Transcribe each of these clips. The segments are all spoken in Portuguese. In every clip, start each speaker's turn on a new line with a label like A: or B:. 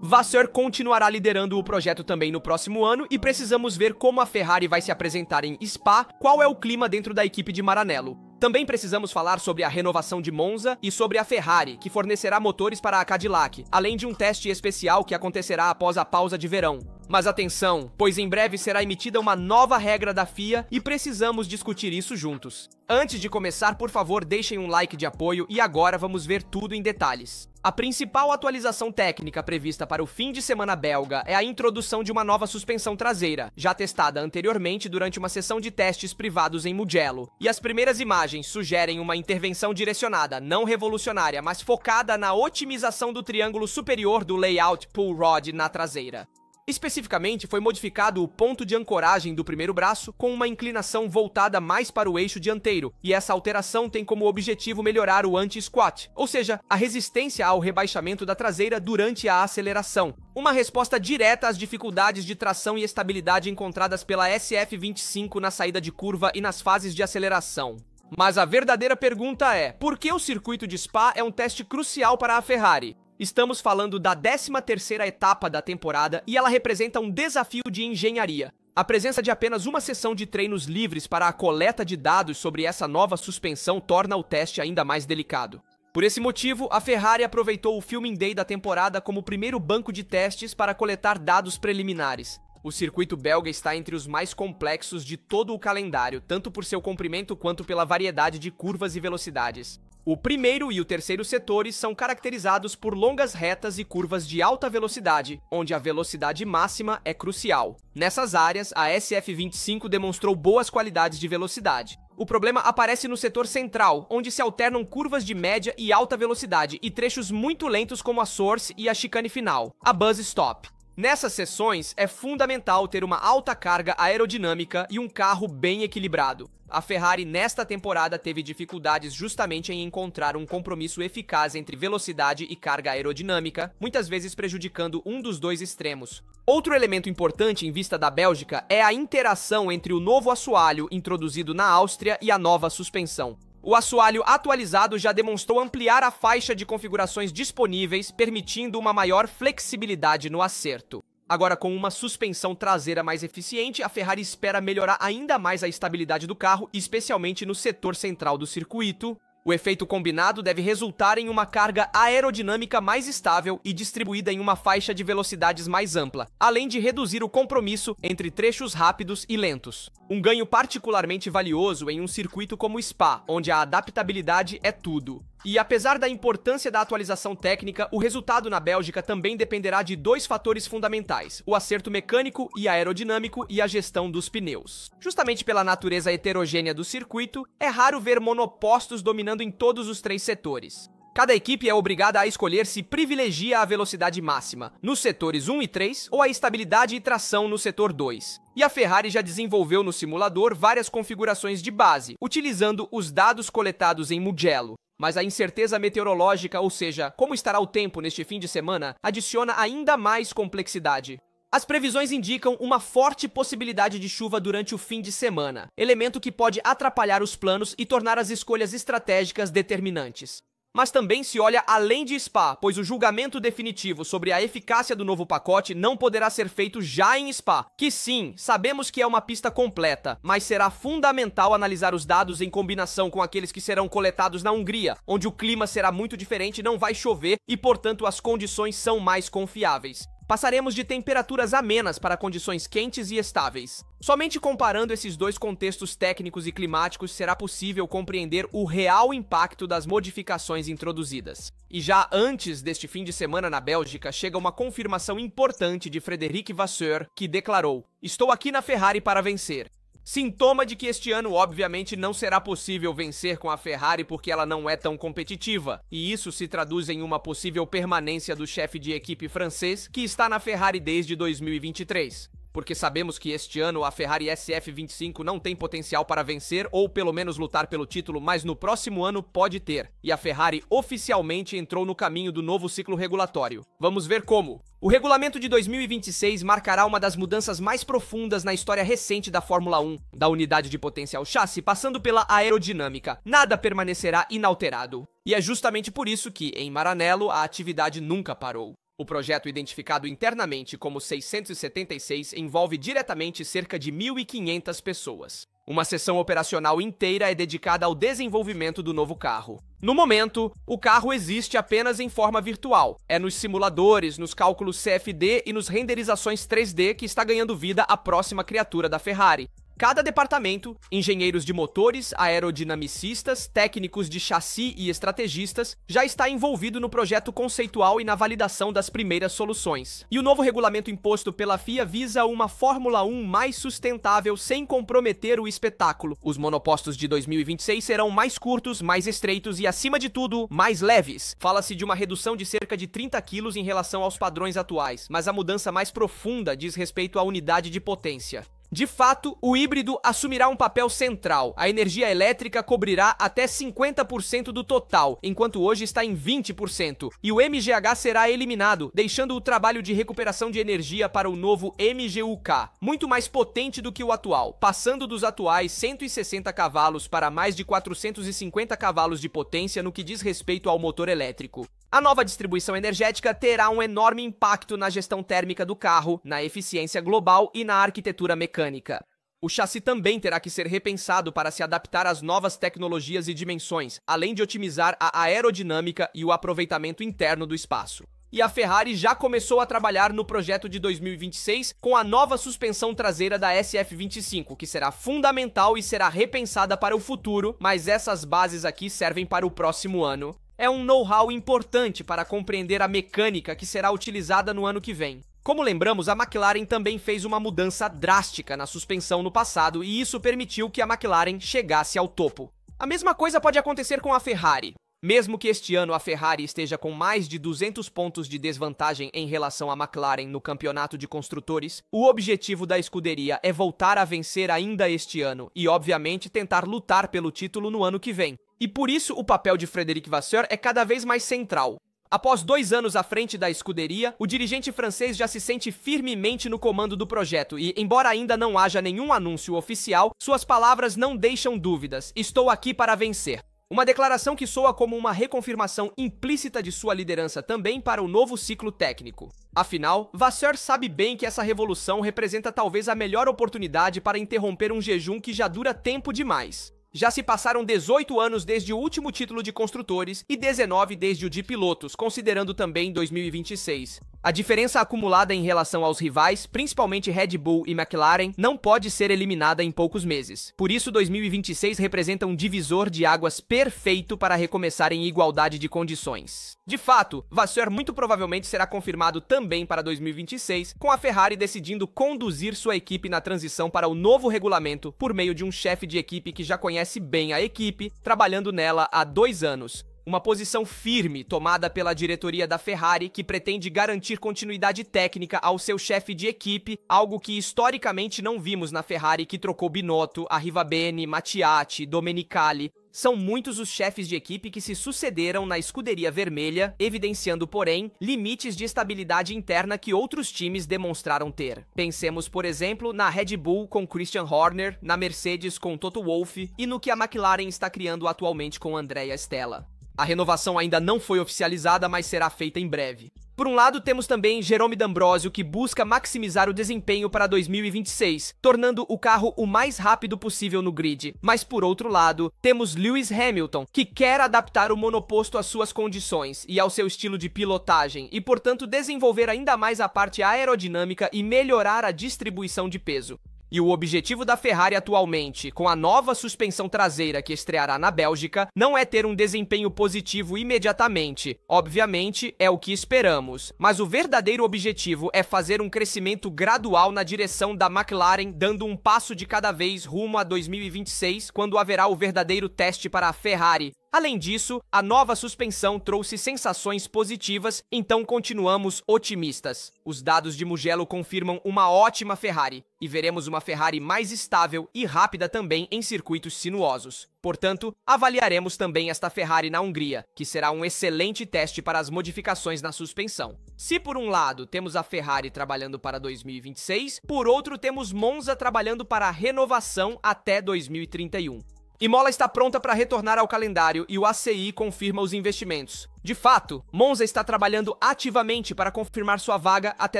A: Vasseur continuará liderando o projeto também no próximo ano e precisamos ver como a Ferrari vai se apresentar em Spa, qual é o clima dentro da equipe de Maranello. Também precisamos falar sobre a renovação de Monza e sobre a Ferrari, que fornecerá motores para a Cadillac, além de um teste especial que acontecerá após a pausa de verão. Mas atenção, pois em breve será emitida uma nova regra da FIA e precisamos discutir isso juntos. Antes de começar, por favor, deixem um like de apoio e agora vamos ver tudo em detalhes. A principal atualização técnica prevista para o fim de semana belga é a introdução de uma nova suspensão traseira, já testada anteriormente durante uma sessão de testes privados em Mugello. E as primeiras imagens sugerem uma intervenção direcionada, não revolucionária, mas focada na otimização do triângulo superior do layout pull rod na traseira. Especificamente, foi modificado o ponto de ancoragem do primeiro braço com uma inclinação voltada mais para o eixo dianteiro, e essa alteração tem como objetivo melhorar o anti-squat, ou seja, a resistência ao rebaixamento da traseira durante a aceleração. Uma resposta direta às dificuldades de tração e estabilidade encontradas pela SF25 na saída de curva e nas fases de aceleração. Mas a verdadeira pergunta é, por que o circuito de Spa é um teste crucial para a Ferrari? Estamos falando da 13ª etapa da temporada e ela representa um desafio de engenharia. A presença de apenas uma sessão de treinos livres para a coleta de dados sobre essa nova suspensão torna o teste ainda mais delicado. Por esse motivo, a Ferrari aproveitou o Filming Day da temporada como primeiro banco de testes para coletar dados preliminares. O circuito belga está entre os mais complexos de todo o calendário, tanto por seu comprimento quanto pela variedade de curvas e velocidades. O primeiro e o terceiro setores são caracterizados por longas retas e curvas de alta velocidade, onde a velocidade máxima é crucial. Nessas áreas, a SF25 demonstrou boas qualidades de velocidade. O problema aparece no setor central, onde se alternam curvas de média e alta velocidade e trechos muito lentos como a Source e a chicane final, a Buzz Stop. Nessas seções, é fundamental ter uma alta carga aerodinâmica e um carro bem equilibrado. A Ferrari nesta temporada teve dificuldades justamente em encontrar um compromisso eficaz entre velocidade e carga aerodinâmica, muitas vezes prejudicando um dos dois extremos. Outro elemento importante em vista da Bélgica é a interação entre o novo assoalho introduzido na Áustria e a nova suspensão. O assoalho atualizado já demonstrou ampliar a faixa de configurações disponíveis, permitindo uma maior flexibilidade no acerto. Agora, com uma suspensão traseira mais eficiente, a Ferrari espera melhorar ainda mais a estabilidade do carro, especialmente no setor central do circuito. O efeito combinado deve resultar em uma carga aerodinâmica mais estável e distribuída em uma faixa de velocidades mais ampla, além de reduzir o compromisso entre trechos rápidos e lentos. Um ganho particularmente valioso em um circuito como Spa, onde a adaptabilidade é tudo. E apesar da importância da atualização técnica, o resultado na Bélgica também dependerá de dois fatores fundamentais: o acerto mecânico e aerodinâmico e a gestão dos pneus. Justamente pela natureza heterogênea do circuito, é raro ver monopostos dominando em todos os três setores. Cada equipe é obrigada a escolher se privilegia a velocidade máxima nos setores 1 e 3 ou a estabilidade e tração no setor 2. E a Ferrari já desenvolveu no simulador várias configurações de base, utilizando os dados coletados em Mugello. Mas a incerteza meteorológica, ou seja, como estará o tempo neste fim de semana, adiciona ainda mais complexidade. As previsões indicam uma forte possibilidade de chuva durante o fim de semana, elemento que pode atrapalhar os planos e tornar as escolhas estratégicas determinantes. Mas também se olha além de Spa, pois o julgamento definitivo sobre a eficácia do novo pacote não poderá ser feito já em Spa, que sim, sabemos que é uma pista completa, mas será fundamental analisar os dados em combinação com aqueles que serão coletados na Hungria, onde o clima será muito diferente e não vai chover e, portanto, as condições são mais confiáveis. Passaremos de temperaturas amenas para condições quentes e estáveis. Somente comparando esses dois contextos técnicos e climáticos será possível compreender o real impacto das modificações introduzidas. E já antes deste fim de semana na Bélgica, chega uma confirmação importante de Frédéric Vasseur, que declarou: "Estou aqui na Ferrari para vencer." Sintoma de que este ano, obviamente, não será possível vencer com a Ferrari porque ela não é tão competitiva, e isso se traduz em uma possível permanência do chefe de equipe francês, que está na Ferrari desde 2023. Porque sabemos que este ano a Ferrari SF25 não tem potencial para vencer ou pelo menos lutar pelo título, mas no próximo ano pode ter. E a Ferrari oficialmente entrou no caminho do novo ciclo regulatório. Vamos ver como. O regulamento de 2026 marcará uma das mudanças mais profundas na história recente da Fórmula 1, da unidade de potencial chassi passando pela aerodinâmica. Nada permanecerá inalterado. E é justamente por isso que, em Maranello, a atividade nunca parou. O projeto, identificado internamente como 676, envolve diretamente cerca de 1.500 pessoas. Uma seção operacional inteira é dedicada ao desenvolvimento do novo carro. No momento, o carro existe apenas em forma virtual. É nos simuladores, nos cálculos CFD e nos renderizações 3D que está ganhando vida a próxima criatura da Ferrari. Cada departamento, engenheiros de motores, aerodinamicistas, técnicos de chassi e estrategistas, já está envolvido no projeto conceitual e na validação das primeiras soluções. E o novo regulamento imposto pela FIA visa uma Fórmula 1 mais sustentável sem comprometer o espetáculo. Os monopostos de 2026 serão mais curtos, mais estreitos e, acima de tudo, mais leves. Fala-se de uma redução de cerca de 30 quilos em relação aos padrões atuais, mas a mudança mais profunda diz respeito à unidade de potência. De fato, o híbrido assumirá um papel central. A energia elétrica cobrirá até 50% do total, enquanto hoje está em 20%. E o MGH será eliminado, deixando o trabalho de recuperação de energia para o novo MGU-K, muito mais potente do que o atual, passando dos atuais 160 cavalos para mais de 450 cavalos de potência no que diz respeito ao motor elétrico. A nova distribuição energética terá um enorme impacto na gestão térmica do carro, na eficiência global e na arquitetura mecânica. O chassi também terá que ser repensado para se adaptar às novas tecnologias e dimensões, além de otimizar a aerodinâmica e o aproveitamento interno do espaço. E a Ferrari já começou a trabalhar no projeto de 2026 com a nova suspensão traseira da SF25, que será fundamental e será repensada para o futuro, mas essas bases aqui servem para o próximo ano. É um know-how importante para compreender a mecânica que será utilizada no ano que vem. Como lembramos, a McLaren também fez uma mudança drástica na suspensão no passado e isso permitiu que a McLaren chegasse ao topo. A mesma coisa pode acontecer com a Ferrari. Mesmo que este ano a Ferrari esteja com mais de 200 pontos de desvantagem em relação à McLaren no campeonato de construtores, o objetivo da escuderia é voltar a vencer ainda este ano e, obviamente, tentar lutar pelo título no ano que vem. E por isso o papel de Frédéric Vasseur é cada vez mais central. Após 2 anos à frente da escuderia, o dirigente francês já se sente firmemente no comando do projeto e, embora ainda não haja nenhum anúncio oficial, suas palavras não deixam dúvidas. Estou aqui para vencer. Uma declaração que soa como uma reconfirmação implícita de sua liderança também para o novo ciclo técnico. Afinal, Vasseur sabe bem que essa revolução representa talvez a melhor oportunidade para interromper um jejum que já dura tempo demais. Já se passaram 18 anos desde o último título de construtores e 19 desde o de pilotos, considerando também 2026. A diferença acumulada em relação aos rivais, principalmente Red Bull e McLaren, não pode ser eliminada em poucos meses. Por isso, 2026 representa um divisor de águas perfeito para recomeçar em igualdade de condições. De fato, Vasseur muito provavelmente será confirmado também para 2026, com a Ferrari decidindo conduzir sua equipe na transição para o novo regulamento por meio de um chefe de equipe que já conhece bem a equipe, trabalhando nela há 2 anos. Uma posição firme tomada pela diretoria da Ferrari que pretende garantir continuidade técnica ao seu chefe de equipe, algo que historicamente não vimos na Ferrari, que trocou Binotto, Arrivabene, Mattiatti, Domenicali. São muitos os chefes de equipe que se sucederam na escuderia vermelha, evidenciando, porém, limites de estabilidade interna que outros times demonstraram ter. Pensemos, por exemplo, na Red Bull com Christian Horner, na Mercedes com Toto Wolff e no que a McLaren está criando atualmente com Andrea Stella. A renovação ainda não foi oficializada, mas será feita em breve. Por um lado, temos também Jerome D'Ambrosio, que busca maximizar o desempenho para 2026, tornando o carro o mais rápido possível no grid. Mas por outro lado, temos Lewis Hamilton, que quer adaptar o monoposto às suas condições e ao seu estilo de pilotagem, e portanto desenvolver ainda mais a parte aerodinâmica e melhorar a distribuição de peso. E o objetivo da Ferrari atualmente, com a nova suspensão traseira que estreará na Bélgica, não é ter um desempenho positivo imediatamente. Obviamente, é o que esperamos. Mas o verdadeiro objetivo é fazer um crescimento gradual na direção da McLaren, dando um passo de cada vez rumo a 2026, quando haverá o verdadeiro teste para a Ferrari. Além disso, a nova suspensão trouxe sensações positivas, então continuamos otimistas. Os dados de Mugello confirmam uma ótima Ferrari, e veremos uma Ferrari mais estável e rápida também em circuitos sinuosos. Portanto, avaliaremos também esta Ferrari na Hungria, que será um excelente teste para as modificações na suspensão. Se por um lado temos a Ferrari trabalhando para 2026, por outro temos Monza trabalhando para a renovação até 2031. Imola está pronta para retornar ao calendário e o ACI confirma os investimentos. De fato, Monza está trabalhando ativamente para confirmar sua vaga até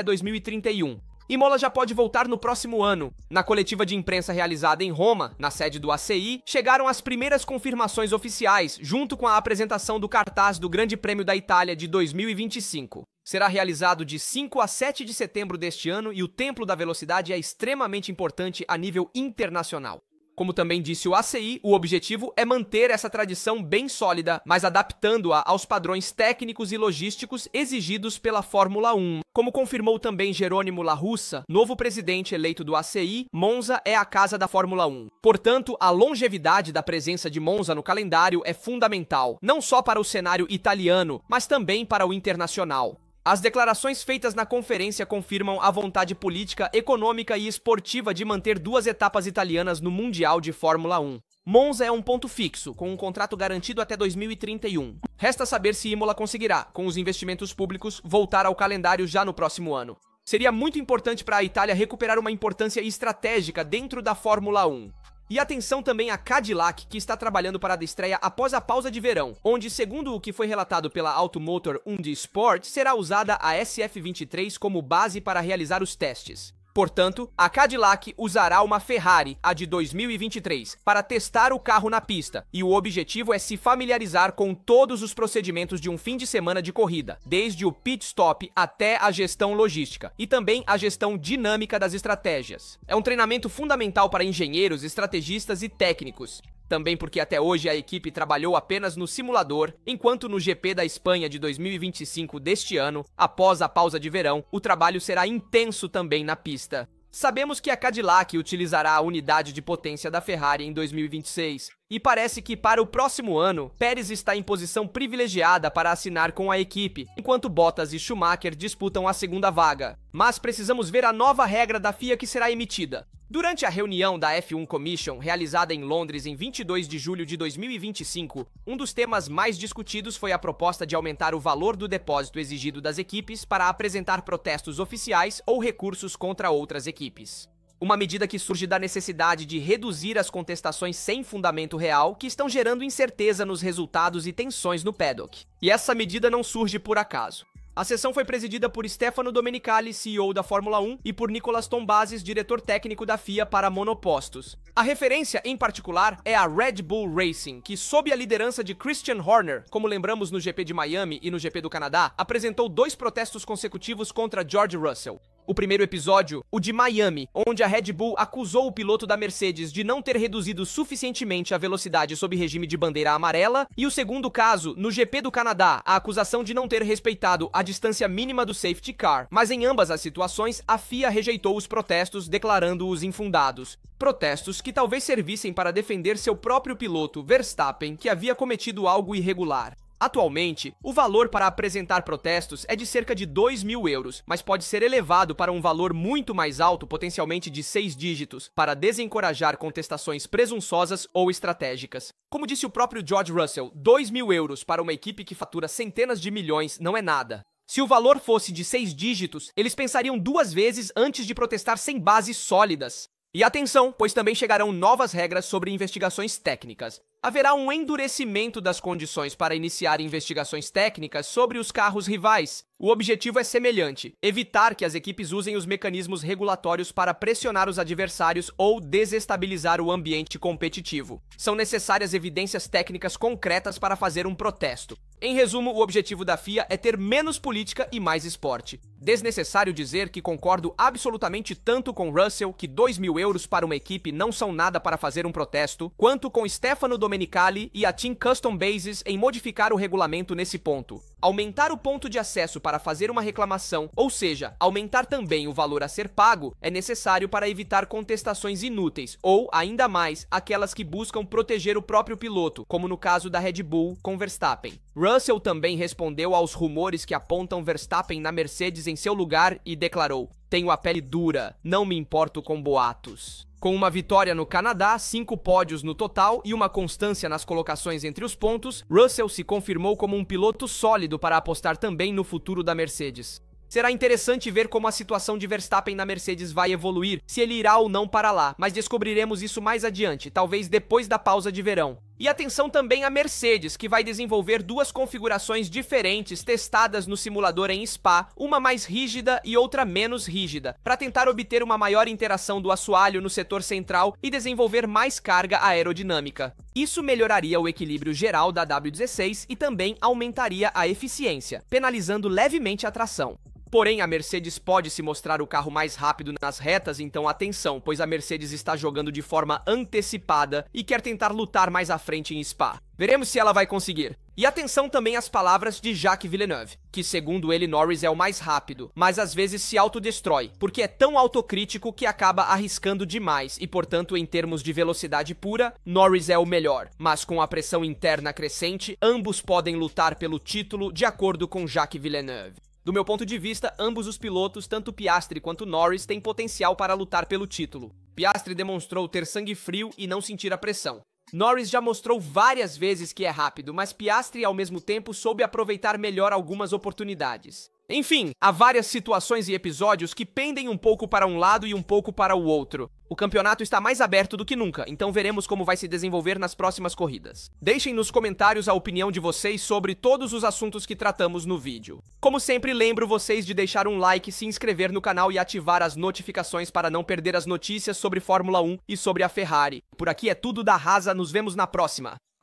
A: 2031. Imola já pode voltar no próximo ano. Na coletiva de imprensa realizada em Roma, na sede do ACI, chegaram as primeiras confirmações oficiais, junto com a apresentação do cartaz do Grande Prêmio da Itália de 2025. Será realizado de 5 a 7 de setembro deste ano e o Templo da Velocidade é extremamente importante a nível internacional. Como também disse o ACI, o objetivo é manter essa tradição bem sólida, mas adaptando-a aos padrões técnicos e logísticos exigidos pela Fórmula 1. Como confirmou também Jerônimo La Russa, novo presidente eleito do ACI, Monza é a casa da Fórmula 1. Portanto, a longevidade da presença de Monza no calendário é fundamental, não só para o cenário italiano, mas também para o internacional. As declarações feitas na conferência confirmam a vontade política, econômica e esportiva de manter 2 etapas italianas no Mundial de Fórmula 1. Monza é um ponto fixo, com um contrato garantido até 2031. Resta saber se Imola conseguirá, com os investimentos públicos, voltar ao calendário já no próximo ano. Seria muito importante para a Itália recuperar uma importância estratégica dentro da Fórmula 1. E atenção também a Cadillac, que está trabalhando para a estreia após a pausa de verão, onde, segundo o que foi relatado pela Automotor Undi Sport, será usada a SF23 como base para realizar os testes. Portanto, a Cadillac usará uma Ferrari, a de 2023, para testar o carro na pista, e o objetivo é se familiarizar com todos os procedimentos de um fim de semana de corrida, desde o pit stop até a gestão logística, e também a gestão dinâmica das estratégias. É um treinamento fundamental para engenheiros, estrategistas e técnicos. Também porque até hoje a equipe trabalhou apenas no simulador, enquanto no GP da Espanha de 2025 deste ano, após a pausa de verão, o trabalho será intenso também na pista. Sabemos que a Cadillac utilizará a unidade de potência da Ferrari em 2026, e parece que para o próximo ano, Pérez está em posição privilegiada para assinar com a equipe, enquanto Bottas e Schumacher disputam a segunda vaga. Mas precisamos ver a nova regra da FIA que será emitida. Durante a reunião da F1 Commission, realizada em Londres em 22 de julho de 2025, um dos temas mais discutidos foi a proposta de aumentar o valor do depósito exigido das equipes para apresentar protestos oficiais ou recursos contra outras equipes. Uma medida que surge da necessidade de reduzir as contestações sem fundamento real que estão gerando incerteza nos resultados e tensões no paddock. E essa medida não surge por acaso. A sessão foi presidida por Stefano Domenicali, CEO da Fórmula 1, e por Nicolas Tombazis, diretor técnico da FIA para monopostos. A referência, em particular, é a Red Bull Racing, que, sob a liderança de Christian Horner, como lembramos no GP de Miami e no GP do Canadá, apresentou 2 protestos consecutivos contra George Russell. O primeiro episódio, o de Miami, onde a Red Bull acusou o piloto da Mercedes de não ter reduzido suficientemente a velocidade sob regime de bandeira amarela, e o segundo caso, no GP do Canadá, a acusação de não ter respeitado a distância mínima do safety car. Mas em ambas as situações, a FIA rejeitou os protestos, declarando-os infundados. Protestos que talvez servissem para defender seu próprio piloto, Verstappen, que havia cometido algo irregular. Atualmente, o valor para apresentar protestos é de cerca de 2.000 euros, mas pode ser elevado para um valor muito mais alto, potencialmente de 6 dígitos, para desencorajar contestações presunçosas ou estratégicas. Como disse o próprio George Russell, 2.000 euros para uma equipe que fatura centenas de milhões não é nada. Se o valor fosse de 6 dígitos, eles pensariam 2 vezes antes de protestar sem bases sólidas. E atenção, pois também chegarão novas regras sobre investigações técnicas. Haverá um endurecimento das condições para iniciar investigações técnicas sobre os carros rivais. O objetivo é semelhante: evitar que as equipes usem os mecanismos regulatórios para pressionar os adversários ou desestabilizar o ambiente competitivo. São necessárias evidências técnicas concretas para fazer um protesto. Em resumo, o objetivo da FIA é ter menos política e mais esporte. Desnecessário dizer que concordo absolutamente tanto com Russell que 2.000 euros para uma equipe não são nada para fazer um protesto, quanto com Stefano Domenicali e a Team Custom Bases em modificar o regulamento nesse ponto. Aumentar o ponto de acesso para fazer uma reclamação, ou seja, aumentar também o valor a ser pago, é necessário para evitar contestações inúteis, ou, ainda mais, aquelas que buscam proteger o próprio piloto, como no caso da Red Bull com Verstappen. Russell também respondeu aos rumores que apontam Verstappen na Mercedes em seu lugar e declarou: "Tenho a pele dura, não me importo com boatos." Com uma vitória no Canadá, 5 pódios no total e uma constância nas colocações entre os pontos, Russell se confirmou como um piloto sólido para apostar também no futuro da Mercedes. Será interessante ver como a situação de Verstappen na Mercedes vai evoluir, se ele irá ou não para lá, mas descobriremos isso mais adiante, talvez depois da pausa de verão. E atenção também à Mercedes, que vai desenvolver duas configurações diferentes testadas no simulador em Spa, uma mais rígida e outra menos rígida, para tentar obter uma maior interação do assoalho no setor central e desenvolver mais carga aerodinâmica. Isso melhoraria o equilíbrio geral da W16 e também aumentaria a eficiência, penalizando levemente a tração. Porém, a Mercedes pode se mostrar o carro mais rápido nas retas, então atenção, pois a Mercedes está jogando de forma antecipada e quer tentar lutar mais à frente em Spa. Veremos se ela vai conseguir. E atenção também às palavras de Jacques Villeneuve, que segundo ele Norris é o mais rápido, mas às vezes se autodestrói, porque é tão autocrítico que acaba arriscando demais e, portanto, em termos de velocidade pura, Norris é o melhor. Mas com a pressão interna crescente, ambos podem lutar pelo título, de acordo com Jacques Villeneuve. Do meu ponto de vista, ambos os pilotos, tanto Piastri quanto Norris, têm potencial para lutar pelo título. Piastri demonstrou ter sangue frio e não sentir a pressão. Norris já mostrou várias vezes que é rápido, mas Piastri ao mesmo tempo soube aproveitar melhor algumas oportunidades. Enfim, há várias situações e episódios que pendem um pouco para um lado e um pouco para o outro. O campeonato está mais aberto do que nunca, então veremos como vai se desenvolver nas próximas corridas. Deixem nos comentários a opinião de vocês sobre todos os assuntos que tratamos no vídeo. Como sempre, lembro vocês de deixar um like, se inscrever no canal e ativar as notificações para não perder as notícias sobre Fórmula 1 e sobre a Ferrari. Por aqui é tudo da Rasa, nos vemos na próxima.